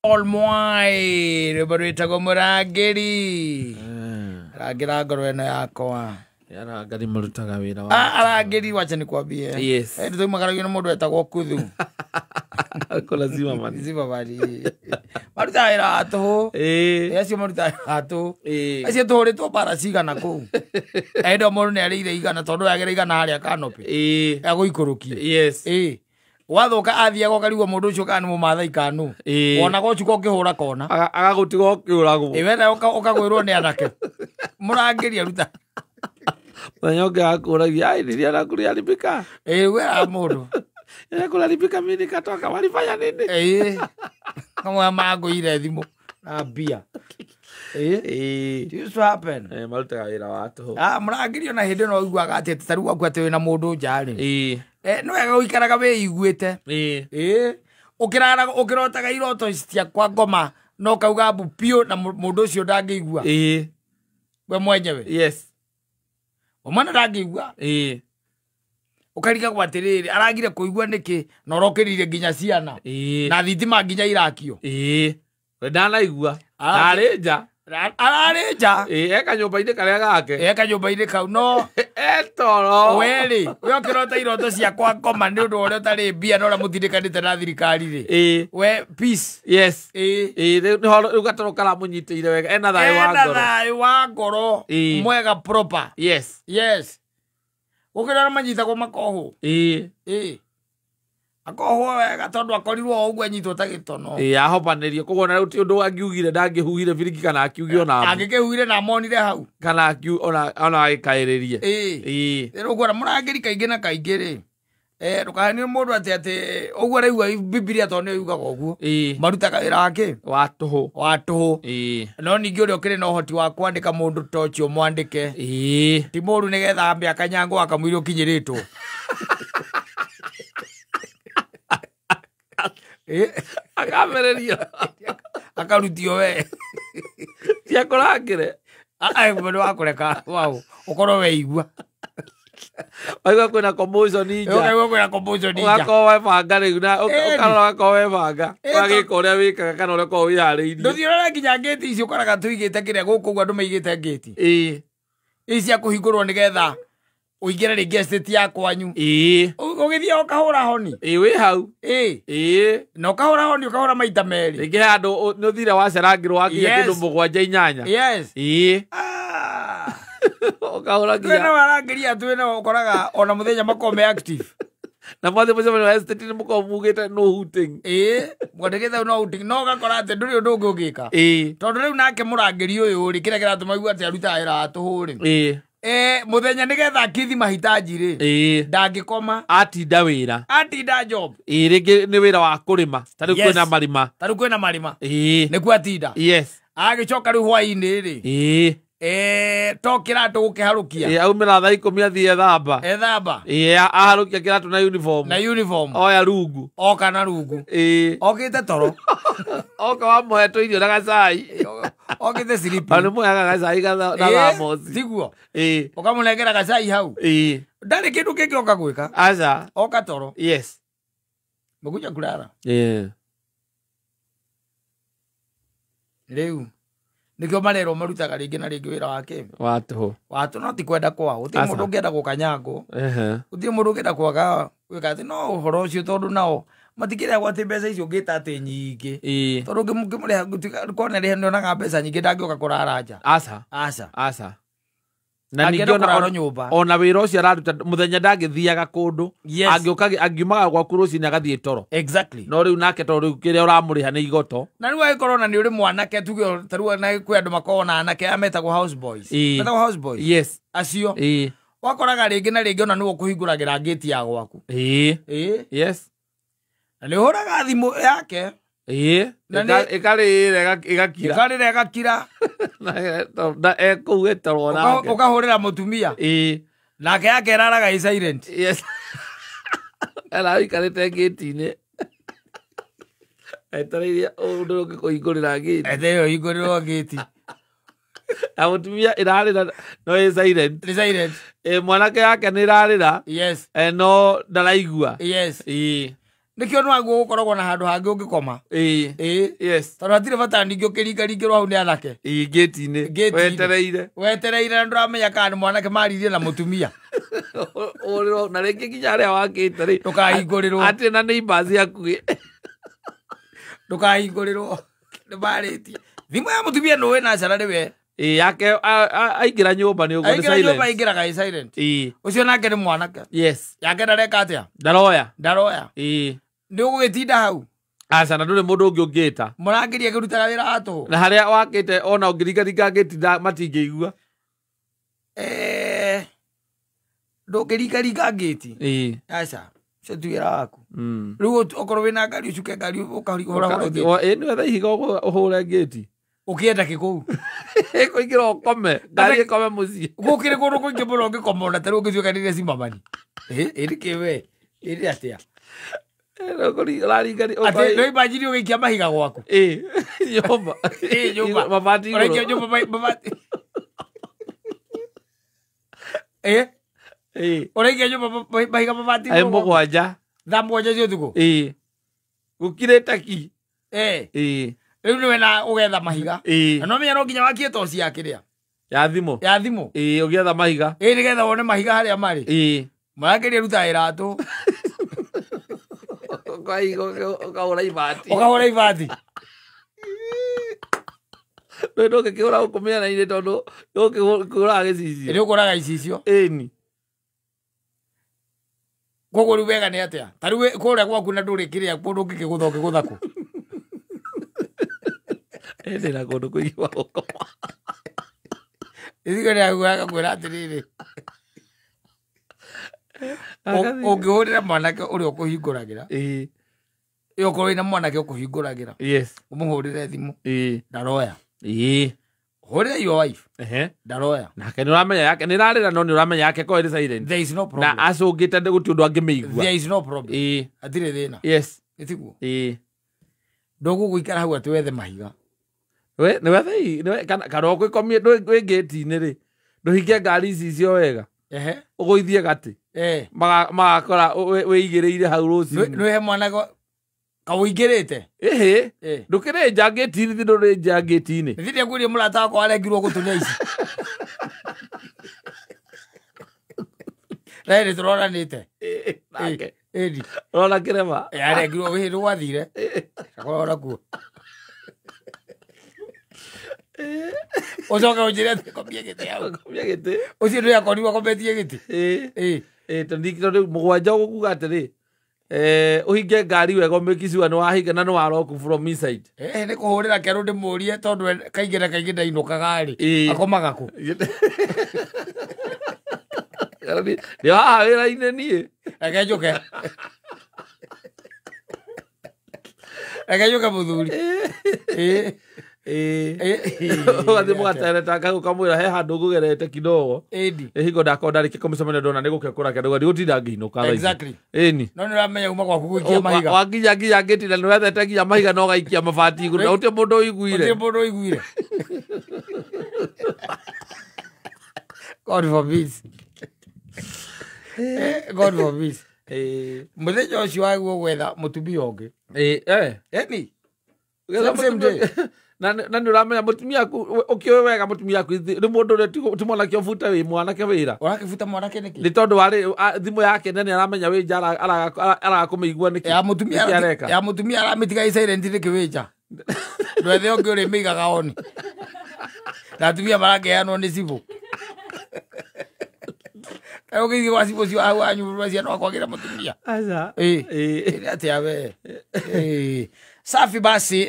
All moi rebarita murangiri ragira ngoro eno yakwa yara ngari marutaga wira wa arangiri wacha nikwambie yes ndio magaragio na mundu etagwo kuthu ko lazima mani ziva bali maruta wira atu acio maruta wira atu acio tuhuritwo bara cigana kuu endo mundu ni arire igana tondu yagire igana haria kanopi aguikurukia yes wathoka athiago karigwo mundu ucio kana mumathai kanu wona gochuka ukihura kona agagutiga ukiuragwo wena ukagwirwo ni anake murangiri aruta manyoke akuragia ai nilia nakulia lipika we mundu kula lipika mimi nikatoka walifanya nini kama mago ile thimu na bia this happen maruta wira watu murangiri ona hindi no igwaga ati taru aku ati wina mundu njari no wega uikaraga we iguite ukirataga iroto cia kwa ngoma no kauga bupio na mundu ucio ndangĩigua we mwenyewe yes omwana ndangĩigua ukariga kwa atiriri aragire kuigua niki na urokirire nginya ciana na thitima nginya irakio we ndanaigua arĩnja ararĩnja eka nyũmba-inĩ karĩa gake eka nyũmba-inĩ kau no etoro weri we okirota iroto ciakwa ngoma nĩ ũndũ ũrĩa ũtarĩ mbia na ũrĩa mũtindĩkanĩte na thirikari-rĩ we peace yes rĩu gatoro karamũnyitĩire wega ena thayũ wa ngoro mwega proper yes yes ũkĩrora manyitagwo makohwo akohwo wega tondu akorirwo ũguo anyitwo ta gĩtono ahobanĩrio koguo na rĩu ti ũndũ angiugire ndangĩhuhire biriki kana akiugio na angĩkĩhuire na monire hau kana ona agĩkaĩrĩrie rĩu ũguo mũrangĩri kaingĩ na kaingĩ-rĩ ndũkahanie mũndũ atĩ ũguo araigua Bibilia tondũ nĩyo yugaga ũguo marutaga wĩra wake wa tũhũ no ningĩ ũrĩa ũkĩrĩ na ũhoti wa kwandĩka mũndũ ta ũcio mwandĩke ti mũndũ nĩgetha ambe akanyangwo akamũira ũkinyĩrĩtwo akamereria akarutio we ciakũrangĩre mũndũ wa kũreka wau ũkorwo weigua waigua kwĩna commotion nja ũgakorwo webanga rĩu na ũkarora ũgakorwo webanga wagĩka ũrĩa wĩkaga kana ũrĩa ũkorwo wĩharĩirie ndũthiũrora nginya ngĩti icio ũkoraga tũigĩte kĩrĩa gũkũ ũguo andũ maigĩte ngĩti ici cia kũhingũrwo nĩgetha ũingĩre rĩngĩ estate ya kwanyu ũgĩthiĩ ũkahũra honi wĩ hau na ũkahũra honi ũkahũra maita merĩ rĩngĩ he andũ nĩ ũthire wacerangĩrwo wakinya kĩndũ 7-8 ũkahũra nginya warangĩria twĩna ũkoraga ona mũthenya makome active na mwathi mũcemani wa estate nĩ mũkorwo mugĩte no hooting mwandĩkĩte no hooting no ũgakora atĩ ndũrĩ ũndũ ũngĩ ũgĩka tondũ rĩu nake mũrangĩri ũyũ-rĩ kĩrĩa kĩratũma igu atĩ arutaga wĩra wa tũhũ-rĩ muthenya nigetha akithi mahitaji-rĩ ndangĩkoma atinda wĩra job rĩngĩ nĩ wĩra wa kũrĩma tarĩu kwĩna marima nĩkuo atinda agĩcoka rĩu hwainĩ-rĩ to kĩratũ gũkĩharũkia aumĩra thaa 10 athiĩ ethamba aharũkia kĩratũ na uniform oya rungu oka na rungu okĩte toro oka wamuhetwo irio na gacai okĩte silipi nĩ muheaga gacai na thamosi tiguo ũkamũnengera gacai hau ndarĩ kĩndũ kĩngĩ oka gwĩka aca oka toro yes mũkuja kulala rĩu nĩkĩo marerwo marutaga rĩngĩ na rĩngĩ wĩra wake watũ no ti kwenda kwao gũtirĩ mũndũ ũngĩenda gũkanyangwo gũtirĩ mũndũ ũngĩenda kwaga gwĩka atĩ no ũhoro ũcio tondũ nao matikĩrehagwo atĩ mbeca icio ngĩta atĩ nyingĩ tondũ ngĩmũrĩha kona rĩhe nĩonaga mbeca nyingĩ ndangĩũka kũrara nja aca na ningĩ ona wĩra ũcio araruta mũthenya ndangĩthiaga kũndũ angiumaga gwaku rũcinĩ agathiĩ toro no rĩu nake tondũ rĩu kĩrĩa ũramũrĩha nĩ igoto na rĩu agĩkorwo na nĩ ũrĩ mwanake tuge tarua na kwĩ andũ makoragwo na anake metagwo house boys yes acio wakoraga rĩngĩ na rĩngĩ ona nĩwe ũkũhingũragĩra ngĩti ya gwaku yes na nĩ ũhũraga thimũ yake ĩkarĩra ĩgakira na ekũu etorwo nake ũkahũrĩra mũtumia nake yake ĩraraga ĩ silent araikarĩte ngĩti-inĩ etereire ũndũ ũngĩ kũhingũrĩra ngĩti etereire ũhingũrĩrwo ngĩti na mũtumia ĩrarĩra no ĩ silent mwanake yake nĩ ĩrarĩra no ndaraigua nikio no agu gukoragwo na handu hangi ungikoma yes tondu hatire bata ningi ukiringaringirwo hau ni anake gate-ini wetereire na nduramenya kana ni mwanake maririe na mutumia uriro na ringi nginya aria wakite ri ndukahingũrĩrwo ati na neighbors yakugi ndukahingũrĩrwo ni baritie thimu ya mutumia no we na cara we yake aingira nyumba ni ugo ni silent nyumba aingiraga i silent ucio nake ni mwanake yes yake ndareka atia ndaroya ndi ugugitinda hau aca na nduri mundu ungi ungita murangiria kirutaga wira watu na haria wakite ona ungirigaringa ngitinda matingĩigua ndũngĩringaringa ngĩti aca cio ti wĩra waku rĩu okorwo wĩna ngari ũcuke ngari nĩ wetha ihiga ũhũre ngĩti ũkĩenda kĩ kũu kũingĩra ũkome ngari ĩkome mũciĩ gũkĩrĩ kũndũ kũingĩ mũno ũngĩkoma ona tarĩ ũngĩtuĩka nĩrĩa cimamani ĩrĩ kĩwe ĩrĩ atĩa no imanjiri ũgĩikia mahiga gwaku nyũmba mabati ũraikia nyũmba mahiga mabati mũgwanja thaa mũgwanja cia ũtukũ gũkirĩte ki rĩu nĩwe na ũgetha mahiga na no menya no nginya wakie toci ya kĩrĩa ya thimũ ũgĩetha mahiga nĩgetha wone mahiga harĩa marĩ marakĩria ruta ĩratũ ũkahũra ibati ndũngĩkĩhũra gũkũ mĩena-inĩ tondũ ndũngĩkũraga gĩcicio nĩũkũraga icicio ĩni koguo rĩu wega nĩ atĩa ta rĩu kũrĩa gwaku na ndũrĩ kĩrĩa kũndũ ũngĩkĩgũtha ũkĩgũtha kũ ndĩna kũndũ kũingĩ wa gũkoma ĩthigo nĩagũaga atĩrĩrĩ ũngĩhũrĩra mwanake ũrĩa ũkũhingũragĩra ũkorwo wĩna mwanake ũkũhingũragĩra ũmũhũrĩre thimũ ndaroya hũrĩra your wife ndaroya nake nĩ ũramenya yake nĩ rarĩra no nĩ ũramenya yake ko ĩrĩ silent there is no problem na acũngĩte gũtirĩ ũndũ angĩmĩigua there is no problem hatirĩ thĩna ĩtiguo ndũgũgũikara hau atĩ wethe mahiga nĩ wetha kana ũgĩkomie ndwĩ ngĩti-inĩ rĩ ndũhinge ngari ici icio wega ũgũithie gatĩ magakora wĩigĩrĩire hau rũcinĩ nĩwe mwana kawũingĩrĩte ndũkĩrĩ nja ngĩti-inĩ thi ndũrĩ nja ngĩti-inĩ thĩrĩ ngwĩrie mũrata wakwa arengirwo gũtũnya ici na ĩrĩ tũroranĩte rona kĩrema arengirwo wĩ hĩndĩ gwathire akorora kuo ũcoke ũnjĩre atĩ komie gĩtĩ hau ũcio nĩ akorirwo akometie gĩtĩ tondũ mũgwanja ũgũkuga atĩrĩ ũhinge ngari wega ũmĩkiciwa nĩ wahinga na nĩ waroku from inside nĩ kũhũrĩra kerũ ndĩmũrie tondũ kaingĩ na kaingĩ ndainũkaga rĩ akomaga kũ nĩ haha wĩra-inĩ niĩ reke njũke mũthuri ũgathiĩ mũgateretanga ũkamwĩra he handũ ngũgerete kidogo hingo ndakorwo ndarĩkia kũmĩcemania ndona nĩ gũke kũrake ndũga ndigũtinda ngĩinũka ĩni no nĩ ũramenya uma gwaku gũikia mahiga wanginya ngĩtinda nĩ wethete nginya mahiga na ũgaikia mabati igũrũ na gũtirĩ mũndũ ũiguire God forbid mũthenya ũcio waguo gwetha mũtumia ũngĩ ĩni na nĩ ũramenya mũtumia aku ũkĩũĩ wega mũtumia aku nĩ mũndũ ũrĩa ti mwanake ũbuta wĩ mwanake wĩra ũrakĩbuta mwanake nĩkĩ nĩ tondũ warĩ thimũ yake nene aramenya wĩ nja aragakũmĩigua nĩkĩ ya mũtumia aramĩtiga i silent nĩkĩ wĩ nja ndwethe ũngĩ ũrĩ mĩigaga oni na atumia marakĩheanwo nĩ cibũ ũgĩthiĩ gwa cibũ cio hau anyurũra ciana wakwagĩra mũtumia atĩa we safi basi